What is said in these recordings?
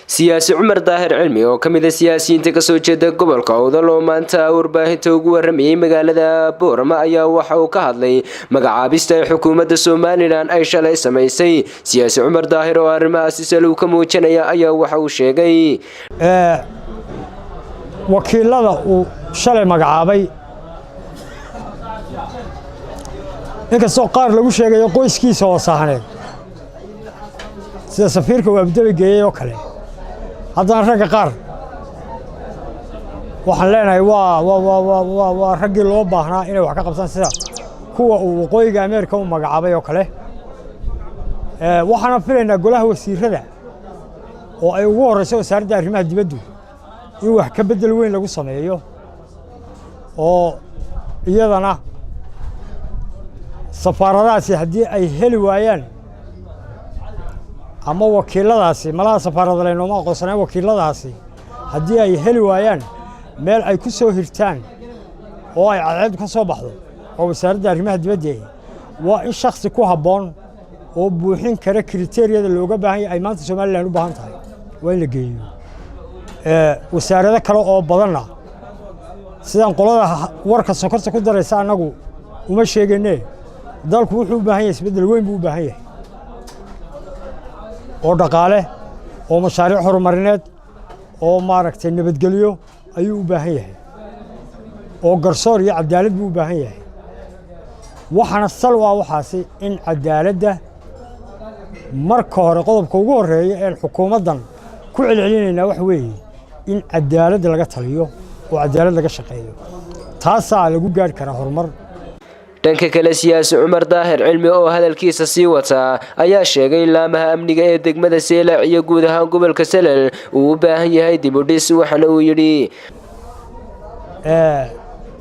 siyaasi cumar daahir cilmi oo kamid ah siyaasiyiinta ka soo jeeda gobolka Awdal oo maanta warbaahinta ugu waramayay magaalada Boorama ayaa waxa uu ka hadlay magacaabista xukuumadda Soomaaliland ay shalay sameysay. siyaasi cumar daahir oo arrimahaasi salow ka muujinaya ayaa waxa uu sheegay wakiilada uu shalay magacaabay inkastoo qaar lagu sheegayo qoyskiisa oo saahaneed sida safiirka uu abdaba geeyay oo kale haddana ragga qaar waxaan leenahay waa raggii loo baahnaa inay wax ka qabtaan sida kuwa uu waqooyiga Ameerika u magacaabay oo kale waxaan filaynaa golaha wasiirada oo ay ugu horeyso wasaaradda arrimaha dibadda in wax ka bedel weyn lagu sameeyo oo iyadana safaaradaasi haddii ay heli waayaan ama wakiiladaasi malaha safaarada leenooma aqoonsaneen wakiiladaasi haddii ay heli waayaan meel ay ku soo hirtaan oo ay cadceed ka soo baxdo oo wasaaradda arrimaha dibadda waa in shakhsi ku habboon oo buuxin kara kriteeriyada looga baahan yahay ay maanta Soomaaliland u baahan tahay waa in la geeyo wasaarado kale oo badanna sidaan qolada warka sokorta ku daraysa anagu uma sheegaynay dalku wuxuu u baahan yahay isbedel weyn buu u baahan yahay oo dhaqaale oo mashaariic horumarineed oo maaragtay nabadgelyo ayuu u baahan yahay oo garsoor iyo cadaalad buu u baahan yahay waxana sal waa waxaasi in cadaaladda marka hore qodobka ugu horeeya ee xukuumaddan ku celcelinayna wax weeye in cadaaladda laga taliyo oo cadaalad laga shaqeeyo taasaa lagu gaari karaa horumar. dhanka kale siyaasi cumar daahir cilmi oo hadalkiisa sii wata ayaa sheegay in laamaha amniga ee degmada Seelac iyo guud ahaan gobolka Salal uu u baahan yahay dib u dhis waxana uu yiri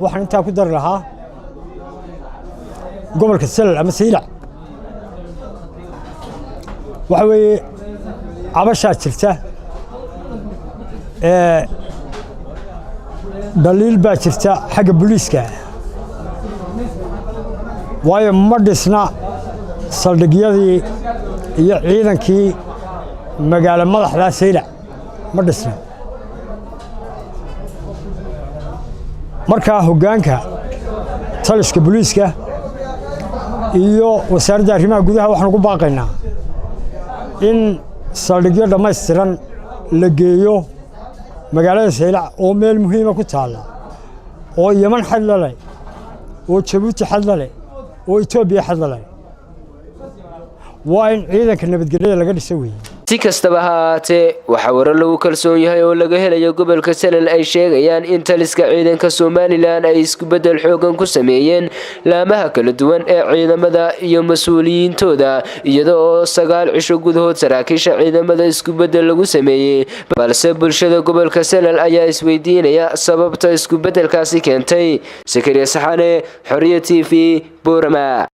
waxaan inta ku dar lahaa gobolka Salal ama Seelac waxa weeye cabasha jirta daliil baa jirta xagga booliiska waayo ma dhisna saldhigyadii iyo ciidankii magaalo madaxda Seelac ma dhisna markaa hoggaanka taliska booliiska iyo wasaaradda arrimaha gudaha waxaan ugu baaqaynaa in saldhigyo dhammaystiran la geeyo magaalada Seelac oo meel muhiim ah ku taala oo Yemen xadlale oo Djibouti xadlale oo Itoobiya xadlale waa in ciidanka nabadgelyada laga dhisay weey. si kastaba ha ahaatee waxa warar lagu kalsoon yahay oo laga helayo gobolka Salal ay sheegayaan in taliska ciidanka Soomaaliland ay isku bedel xoogan ku sameeyeen laamaha kala duwan ee ciidamada iyo mas'uuliyiintooda iyadoo 9 cisho gudahood saraakiisha ciidamada isku bedel lagu sameeyay balse bulshada gobolka Salal ayaa isweydiinaya sababta isku bedelkaasi keentay. Sakariya Saxane, Xoriyad TV, Boorama.